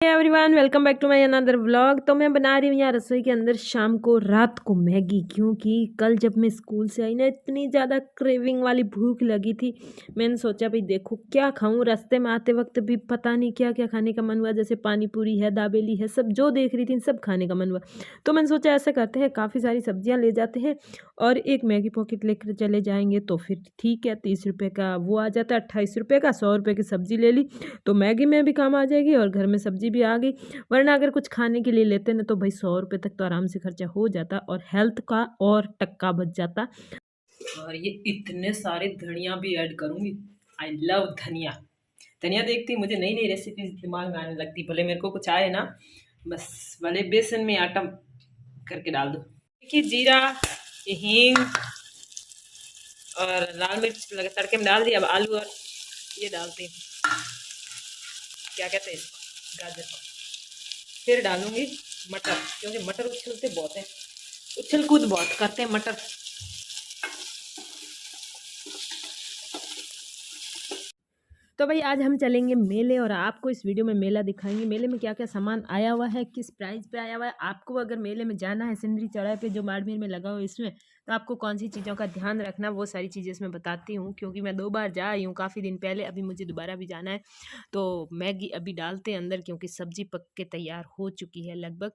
Everyone welcome back to my another vlog. तो मैं बना रही हूँ यहाँ रसोई के अंदर शाम को रात को मैगी, क्योंकि कल जब मैं स्कूल से आई ना इतनी ज़्यादा क्रेविंग वाली भूख लगी थी। मैंने सोचा भाई देखो क्या खाऊं, रास्ते में आते वक्त भी पता नहीं क्या क्या खाने का मन हुआ, जैसे पानी पूरी है, दाबेली है, सब जो देख रही थी सब खाने का मन हुआ। तो मैंने सोचा ऐसा करते हैं, काफ़ी सारी सब्जियाँ ले जाते हैं और एक मैगी पॉकेट लेकर चले जाएंगे तो फिर ठीक है। 30 रुपये का वो आ जाता है, 28 रुपये का, 100 रुपये की सब्जी ले ली तो मैगी में भी काम आ जाएगी और घर में सब्जी भी आ गई। वरना अगर कुछ खाने के लिए लेते ना तो भाई 100 रुपये तक तो आराम से खर्चा हो जाता और हेल्थ का और टक्का बच जाता। और ये इतने सारे धनिया भी ऐड करूंगी। आई लव धनिया। धनिया देखती मुझे नई नई रेसिपीज दिमाग में आने लगती, भले मेरे को कुछ आए ना, बस भले बेसन में आटा करके डाल दो। देखिए जीरा, ये हींग और लाल मिर्च लगे तड़के में डाल दिया। अब आलू और ये डालती हूँ, क्या कहते हैं इसको, गाजर को। फिर डालूंगी मटर, क्योंकि मटर उछलते बहुत हैं, उछल कूद बहुत करते हैं मटर। तो भाई आज हम चलेंगे मेले और आपको इस वीडियो में मेला दिखाएंगे। मेले में क्या क्या सामान आया हुआ है, किस प्राइस पे आया हुआ है। आपको अगर मेले में जाना है, सिंदरी चौराहे पे जो बाड़मेर में लगा हुआ है इसमें, तो आपको कौन सी चीज़ों का ध्यान रखना, वो सारी चीज़ें इसमें बताती हूँ। क्योंकि मैं 2 बार जा आई हूँ काफ़ी दिन पहले, अभी मुझे दोबारा भी जाना है। तो मैगी अभी डालते हैं अंदर, क्योंकि सब्जी पक के तैयार हो चुकी है लगभग।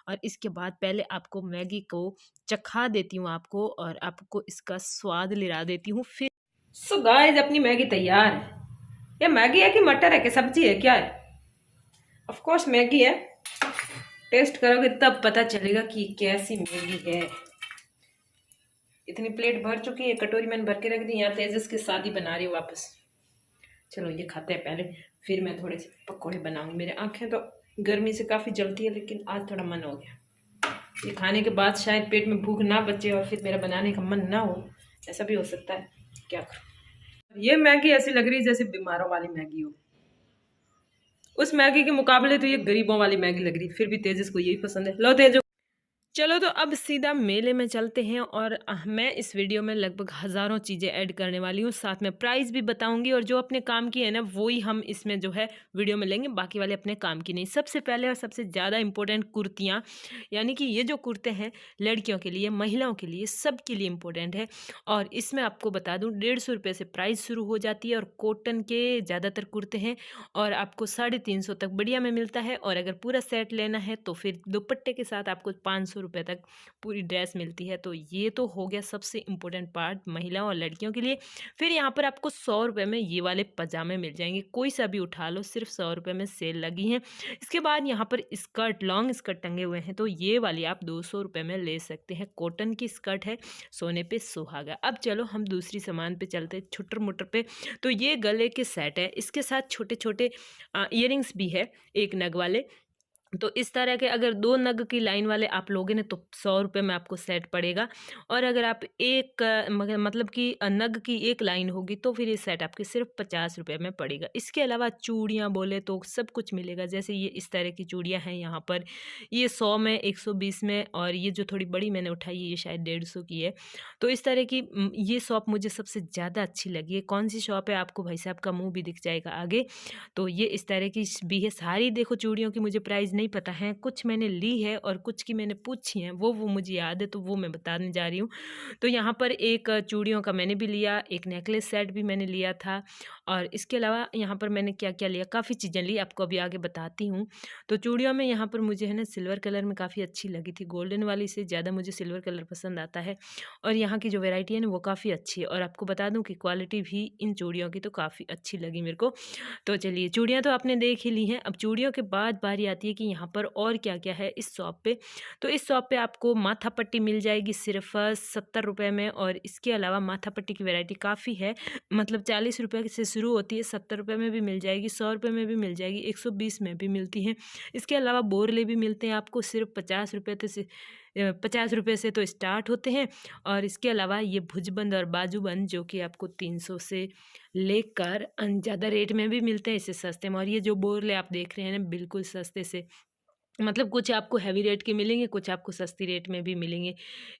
और इसके बाद पहले आपको मैगी को चखा देती हूँ आपको, और आपको इसका स्वाद लिरा देती हूँ। फिर सो गाइस अपनी मैगी तैयार है। ये मैगी है कि मटर है कि सब्जी है, क्या है? ऑफ कोर्स मैगी है। टेस्ट करोगे तब पता चलेगा कि कैसी मैगी है। इतनी प्लेट भर चुकी है, कटोरी मैंने भर के रख दी। यहाँ तेजस के साथ ही बना रही हूँ वापस। चलो ये खाते हैं पहले, फिर मैं थोड़े से पकौड़े बनाऊंगी। मेरे आंखें तो गर्मी से काफ़ी जलती है, लेकिन आज थोड़ा मन हो गया। ये खाने के बाद शायद पेट में भूख ना बचे और फिर मेरा बनाने का मन ना हो, ऐसा भी हो सकता है। क्या करूँ? ये मैगी ऐसी लग रही है जैसे बीमारों वाली मैगी हो। उस मैगी के मुकाबले तो ये गरीबों वाली मैगी लग रही। फिर भी तेजस को यही पसंद है। लो तेजस, चलो तो अब सीधा मेले में चलते हैं। और मैं इस वीडियो में लगभग हज़ारों चीज़ें ऐड करने वाली हूँ, साथ में प्राइस भी बताऊंगी। और जो अपने काम की है ना वही हम इसमें जो है वीडियो में लेंगे, बाकी वाले अपने काम की नहीं। सबसे पहले और सबसे ज़्यादा इम्पोर्टेंट कुर्तियाँ, यानी कि ये जो कुर्ते हैं लड़कियों के लिए, महिलाओं के लिए, सब के लिए इम्पोर्टेंट है। और इसमें आपको बता दूँ 150 रुपये से प्राइस शुरू हो जाती है। और कॉटन के ज़्यादातर कुर्ते हैं और आपको 350 तक बढ़िया में मिलता है। और अगर पूरा सेट लेना है तो फिर दुपट्टे के साथ आपको 500 रुपये तक पूरी ड्रेस मिलती है। तो ये तो हो गया सबसे इम्पोर्टेंट पार्ट महिलाओं और लड़कियों के लिए। फिर यहाँ पर आपको 100 रुपये में ये वाले पजामे मिल जाएंगे, कोई सा भी उठा लो, सिर्फ 100 रुपये में सेल लगी है। इसके बाद यहाँ पर स्कर्ट, लॉन्ग स्कर्ट टंगे हुए हैं, तो ये वाली आप 200 रुपये में ले सकते हैं। कॉटन की स्कर्ट है, सोने पे सुहागा। अब चलो हम दूसरी सामान पे चलते, छुटर मुटर पे। तो ये गले के सेट है, इसके साथ छोटे छोटे इयरिंग्स भी है, एक नग वाले। तो इस तरह के अगर 2 नग की लाइन वाले आप लोगे ना तो 100 रुपये में आपको सेट पड़ेगा। और अगर आप एक मतलब कि नग की एक लाइन होगी तो फिर ये सेट आपके सिर्फ 50 रुपये में पड़ेगा। इसके अलावा चूड़ियाँ बोले तो सब कुछ मिलेगा। जैसे ये इस तरह की चूड़ियाँ हैं यहाँ पर, ये 100 में, 120 में। और ये जो थोड़ी बड़ी मैंने उठाई है ये शायद 150 की है। तो इस तरह की ये शॉप मुझे सबसे ज़्यादा अच्छी लगी है। कौन सी शॉप है आपको भाई साहब का मुँह भी दिख जाएगा आगे। तो ये इस तरह की भी है। सारी देखो चूड़ियों की मुझे प्राइस नहीं पता है, कुछ मैंने ली है और कुछ की मैंने पूछी हैं, वो मुझे याद है तो वो मैं बताने जा रही हूँ। तो यहाँ पर एक चूड़ियों का मैंने भी लिया, एक नेकलेस सेट भी मैंने लिया था। और इसके अलावा यहाँ पर मैंने क्या क्या लिया, काफ़ी चीज़ें ली, आपको अभी आगे बताती हूँ। तो चूड़ियों में यहाँ पर मुझे है ना सिल्वर कलर में काफ़ी अच्छी लगी थी, गोल्डन वाली से ज़्यादा मुझे सिल्वर कलर पसंद आता है। और यहाँ की जो वेराइटी है ना वो काफ़ी अच्छी है। और आपको बता दूँ कि क्वालिटी भी इन चूड़ियों की तो काफ़ी अच्छी लगी मेरे को। तो चलिए चूड़ियाँ तो आपने देख ही ली हैं। अब चूड़ियों के बाद बारी आती है कि यहाँ पर और क्या क्या है इस शॉप पे। तो इस शॉप पे आपको माथा पट्टी मिल जाएगी सिर्फ 70 रुपये में। और इसके अलावा माथा पट्टी की वैरायटी काफ़ी है, मतलब 40 रुपये से शुरू होती है, 70 रुपये में भी मिल जाएगी, 100 रुपये में भी मिल जाएगी, 120 में भी मिलती हैं। इसके अलावा बोरले भी मिलते हैं आपको सिर्फ 50 रुपये से, 50 रुपये से तो स्टार्ट होते हैं। और इसके अलावा ये भुजबंद और बाजूबंद जो कि आपको 300 से लेकर ज़्यादा रेट में भी मिलते हैं, इससे सस्ते में। और ये जो बोरले आप देख रहे हैं ना बिल्कुल सस्ते से मतलब कुछ आपको हैवी रेट के मिलेंगे, कुछ आपको सस्ती रेट में भी मिलेंगे।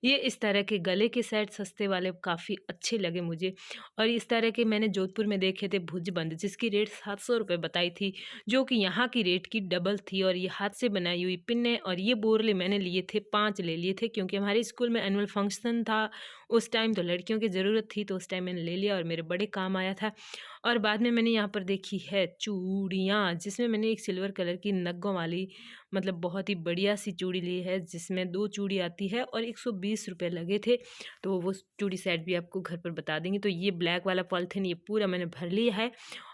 ये इस तरह के गले के सेट सस्ते वाले काफ़ी अच्छे लगे मुझे। और इस तरह के मैंने जोधपुर में देखे थे भुजबंद, जिसकी रेट 700 रुपये बताई थी, जो कि यहाँ की रेट की डबल थी। और ये हाथ से बनाई हुई पिन है। और ये बोरले मैंने लिए थे, 5 ले लिए थे, क्योंकि हमारे स्कूल में एनुअल फंक्शन था उस टाइम, तो लड़कियों की ज़रूरत थी, तो उस टाइम मैंने ले लिया और मेरे बड़े काम आया था। और बाद में मैंने यहाँ पर देखी है चूड़ियाँ, जिसमें मैंने एक सिल्वर कलर की नगों वाली, मतलब बहुत ही बढ़िया सी चूड़ी ली है, जिसमें 2 चूड़ी आती है और 120 रुपये लगे थे। तो वो चूड़ी सेट भी आपको घर पर बता देंगे। तो ये ब्लैक वाला पॉलिथीन ये पूरा मैंने भर लिया है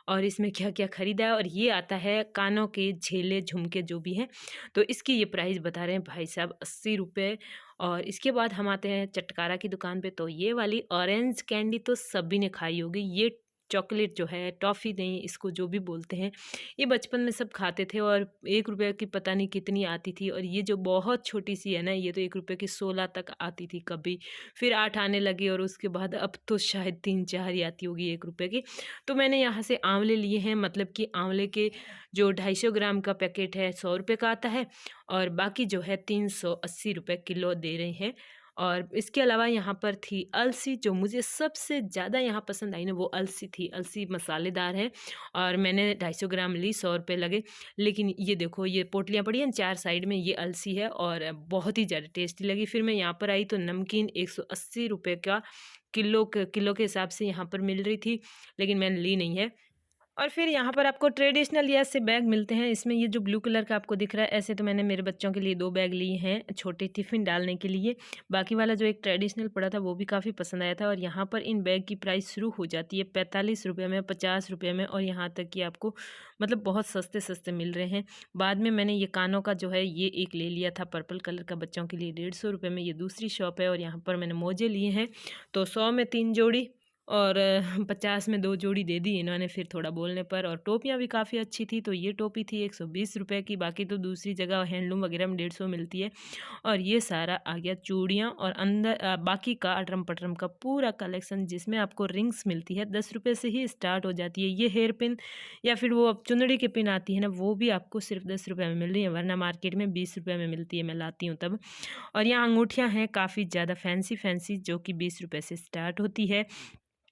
और इसमें क्या-क्या ख़रीदा है। और ये आता है कानों के झेले, झुमके जो भी हैं, तो इसकी ये प्राइस बता रहे हैं भाई साहब 80 रुपये। और इसके बाद हम आते हैं चटकारा की दुकान पे। तो ये वाली ऑरेंज कैंडी तो सभी ने खाई होगी। ये चॉकलेट जो है, टॉफ़ी नहीं इसको जो भी बोलते हैं, ये बचपन में सब खाते थे और 1 रुपये की पता नहीं कितनी आती थी। और ये जो बहुत छोटी सी है ना, ये तो 1 रुपये की 16 तक आती थी कभी, फिर 8 आने लगी और उसके बाद अब तो शायद 3-4 ही आती होगी 1 रुपये की। तो मैंने यहाँ से आंवले लिए हैं, मतलब कि आंवले के जो 250 ग्राम का पैकेट है 100 रुपये का आता है और बाकी जो है 380 रुपये किलो दे रहे हैं। और इसके अलावा यहाँ पर थी अलसी, जो मुझे सबसे ज़्यादा यहाँ पसंद आई ना, वो अलसी थी। अलसी मसालेदार है और मैंने 250 ग्राम ली, 100 रुपये लगे। लेकिन ये देखो, ये पोटलियाँ पड़ी हैं 4 साइड में, ये अलसी है और बहुत ही ज़्यादा टेस्टी लगी। फिर मैं यहाँ पर आई तो नमकीन 180 रुपये का किलो के हिसाब से यहाँ पर मिल रही थी, लेकिन मैंने ली नहीं है। और फिर यहाँ पर आपको ट्रेडिशनल ये ऐसे बैग मिलते हैं। इसमें ये जो ब्लू कलर का आपको दिख रहा है, ऐसे तो मैंने मेरे बच्चों के लिए 2 बैग लिए हैं, छोटे टिफ़िन डालने के लिए। बाकी वाला जो एक ट्रेडिशनल पड़ा था वो भी काफ़ी पसंद आया था। और यहाँ पर इन बैग की प्राइस शुरू हो जाती है 45 रुपये में, 50 रुपये में, और यहाँ तक कि आपको मतलब बहुत सस्ते मिल रहे हैं। बाद में मैंने ये कानों का जो है ये एक ले लिया था पर्पल कलर का, बच्चों के लिए 150 रुपये में। ये दूसरी शॉप है। और यहाँ पर मैंने मोजे लिए हैं, तो 100 में 3 जोड़ी और 50 में 2 जोड़ी दे दी इन्होंने फिर थोड़ा बोलने पर। और टोपियाँ भी काफ़ी अच्छी थी। तो ये टोपी थी 120 रुपये की, बाकी तो दूसरी जगह हैंडलूम वगैरह में 150 मिलती है। और ये सारा आ गया चूड़ियाँ और अंदर बाकी का अटरम पटरम का पूरा कलेक्शन, जिसमें आपको रिंग्स मिलती है 10 रुपये से ही स्टार्ट हो जाती है। ये हेयर पिन या फिर वो अब चुंदड़ी की पिन आती है ना, वो भी आपको सिर्फ 10 रुपये में मिल रही है, वरना मार्केट में 20 रुपये में मिलती है, मैं लाती हूँ तब। और यहाँ अंगूठियाँ हैं काफ़ी ज़्यादा फैंसी जो कि 20 रुपये से स्टार्ट होती है।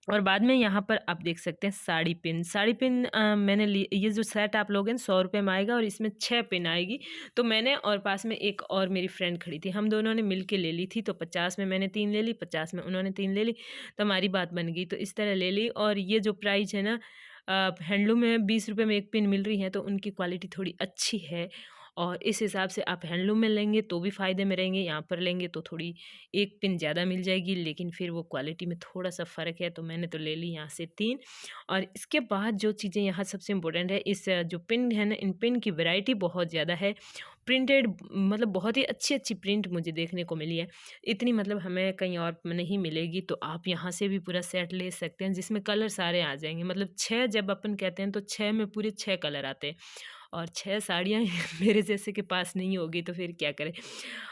और बाद में यहाँ पर आप देख सकते हैं साड़ी पिन मैंने ली। ये जो सेट आप लोगे ना 100 रुपये में आएगा और इसमें 6 पिन आएगी। तो मैंने और पास में एक और मेरी फ्रेंड खड़ी थी, हम दोनों ने मिल के ले ली थी। तो 50 में मैंने 3 ले ली, 50 में उन्होंने 3 ले ली, तो हमारी बात बन गई। तो इस तरह ले ली। और ये जो प्राइस है ना, हैंडलूम में 20 रुपये में एक पिन मिल रही है, तो उनकी क्वालिटी थोड़ी अच्छी है। और इस हिसाब से आप हैंडलूम में लेंगे तो भी फ़ायदे में रहेंगे, यहाँ पर लेंगे तो थोड़ी एक पिन ज़्यादा मिल जाएगी, लेकिन फिर वो क्वालिटी में थोड़ा सा फ़र्क है। तो मैंने तो ले ली यहाँ से 3। और इसके बाद जो चीज़ें यहाँ सबसे इम्पोर्टेंट है, इस जो पिन है ना, इन पिन की वैरायटी बहुत ज़्यादा है। प्रिंटेड मतलब बहुत ही अच्छी प्रिंट मुझे देखने को मिली है, इतनी मतलब हमें कहीं और नहीं मिलेगी। तो आप यहाँ से भी पूरा सेट ले सकते हैं, जिसमें कलर सारे आ जाएंगे। मतलब 6 जब अपन कहते हैं तो 6 में पूरे 6 कलर आते हैं। और 6 साड़ियाँ मेरे जैसे के पास नहीं होगी तो फिर क्या करें।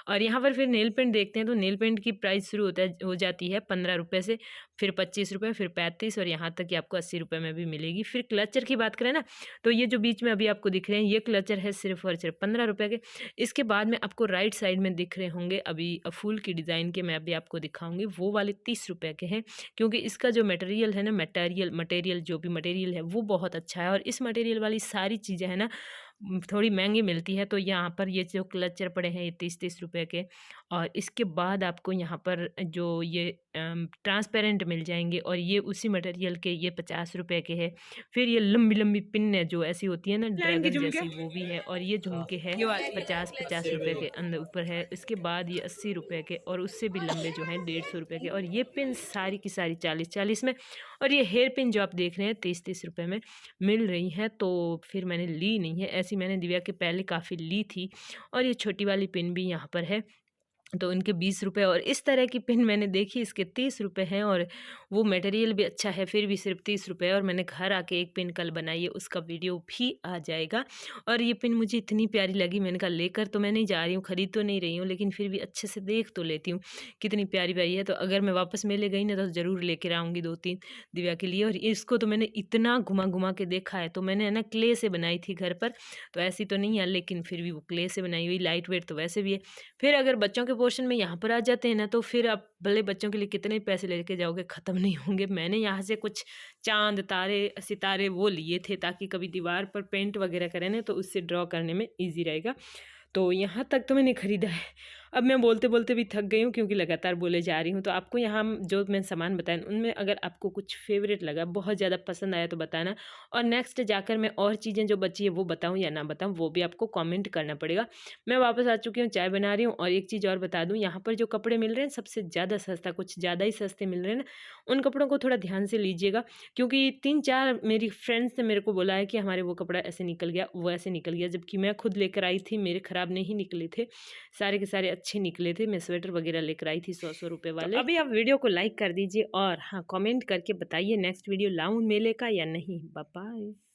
और यहाँ पर फिर नेल पेंट देखते हैं। तो नेल पेंट की प्राइस शुरू हो जाती है 15 रुपये से, फिर 25 रुपये, फिर 35, और यहाँ तक कि आपको 80 रुपये में भी मिलेगी। फिर क्लचर की बात करें ना, तो ये जो बीच में अभी आपको दिख रहे हैं, ये क्लचर है सिर्फ और सिर्फ 15 रुपये के। इसके बाद में आपको राइट साइड में दिख रहे होंगे अभी फूल की डिज़ाइन के, मैं अभी आपको दिखाऊंगी, वो वाले 30 रुपये के हैं, क्योंकि इसका जो मटेरियल है ना, मटेरियल जो भी मटेरियल है वो बहुत अच्छा है। और इस मटेरियल वाली सारी चीज़ें हैं ना थोड़ी महंगी मिलती है। तो यहाँ पर ये जो क्लचर पड़े हैं ये 30 रुपये के। और इसके बाद आपको यहाँ पर जो ये ट्रांसपेरेंट मिल जाएंगे, और ये उसी मटेरियल के, ये 50 रुपये के है। फिर ये लंबी लंबी पिन है जो ऐसी होती है ना ड्रैगन जैसी, वो भी है। और ये झुमके है 50 रुपये के अंदर ऊपर है। इसके बाद ये 80 रुपये के, और उससे भी लंबे जो हैं 150 रुपये के। और ये पिन सारी की सारी 40 में। और ये हेयर पिन जो आप देख रहे हैं 30 रुपये में मिल रही हैं। तो फिर मैंने ली नहीं है, ऐसी मैंने दिव्या के पहले काफ़ी ली थी। और ये छोटी वाली पिन भी यहाँ पर है, तो उनके 20 रुपये। और इस तरह की पिन मैंने देखी, इसके 30 रुपये हैं। और वो मटेरियल भी अच्छा है, फिर भी सिर्फ 30 रुपये। और मैंने घर आके एक पिन कल बनाई है, उसका वीडियो भी आ जाएगा। और ये पिन मुझे इतनी प्यारी लगी, मैंने कहा लेकर तो मैं नहीं जा रही हूँ, ख़रीद तो नहीं रही हूँ, लेकिन फिर भी अच्छे से देख तो लेती हूँ कितनी प्यारी प्यारी है। तो अगर मैं वापस मेले गई ना तो ज़रूर लेकर आऊँगी 2-3 दिव्या के लिए। और इसको तो मैंने इतना घुमा घुमा के देखा है। तो मैंने है ना क्ले से बनाई थी घर पर, तो ऐसी तो नहीं है, लेकिन फिर भी वो क्ले से बनाई हुई लाइट वेट तो वैसे भी है। फिर अगर बच्चों के पोर्शन में यहाँ पर आ जाते हैं ना, तो फिर आप भले बच्चों के लिए कितने पैसे लेके जाओगे, ख़त्म नहीं होंगे। मैंने यहाँ से कुछ चाँद, तारे, सितारे वो लिए थे, ताकि कभी दीवार पर पेंट वगैरह करें ना तो उससे ड्रॉ करने में ईज़ी रहेगा। तो यहाँ तक तो मैंने ख़रीदा है। अब मैं बोलते बोलते भी थक गई हूँ, क्योंकि लगातार बोले जा रही हूँ। तो आपको यहाँ जो मैं सामान बताया उनमें अगर आपको कुछ फेवरेट लगा, बहुत ज़्यादा पसंद आया तो बताना। और नेक्स्ट जाकर मैं और चीज़ें जो बची है वो बताऊँ या ना बताऊँ, वो भी आपको कमेंट करना पड़ेगा। मैं वापस आ चुकी हूँ, चाय बना रही हूँ। और एक चीज़ और बता दूँ, यहाँ पर जो कपड़े मिल रहे हैं सबसे ज़्यादा सस्ता, कुछ ज़्यादा ही सस्ते मिल रहे हैं ना, उन कपड़ों को थोड़ा ध्यान से लीजिएगा। क्योंकि 3-4 मेरी फ्रेंड्स ने मेरे को बोला है कि हमारे वो कपड़ा ऐसे निकल गया, वो ऐसे निकल गया, जबकि मैं खुद लेकर आई थी, मेरे ख़राब नहीं निकले थे, सारे के सारे अच्छे निकले थे। मैं स्वेटर वगैरह लेकर आई थी 100-100 रुपये वाले। तो अभी आप वीडियो को लाइक कर दीजिए और हाँ कमेंट करके बताइए नेक्स्ट वीडियो लाऊं मेले का या नहीं। Bye bye.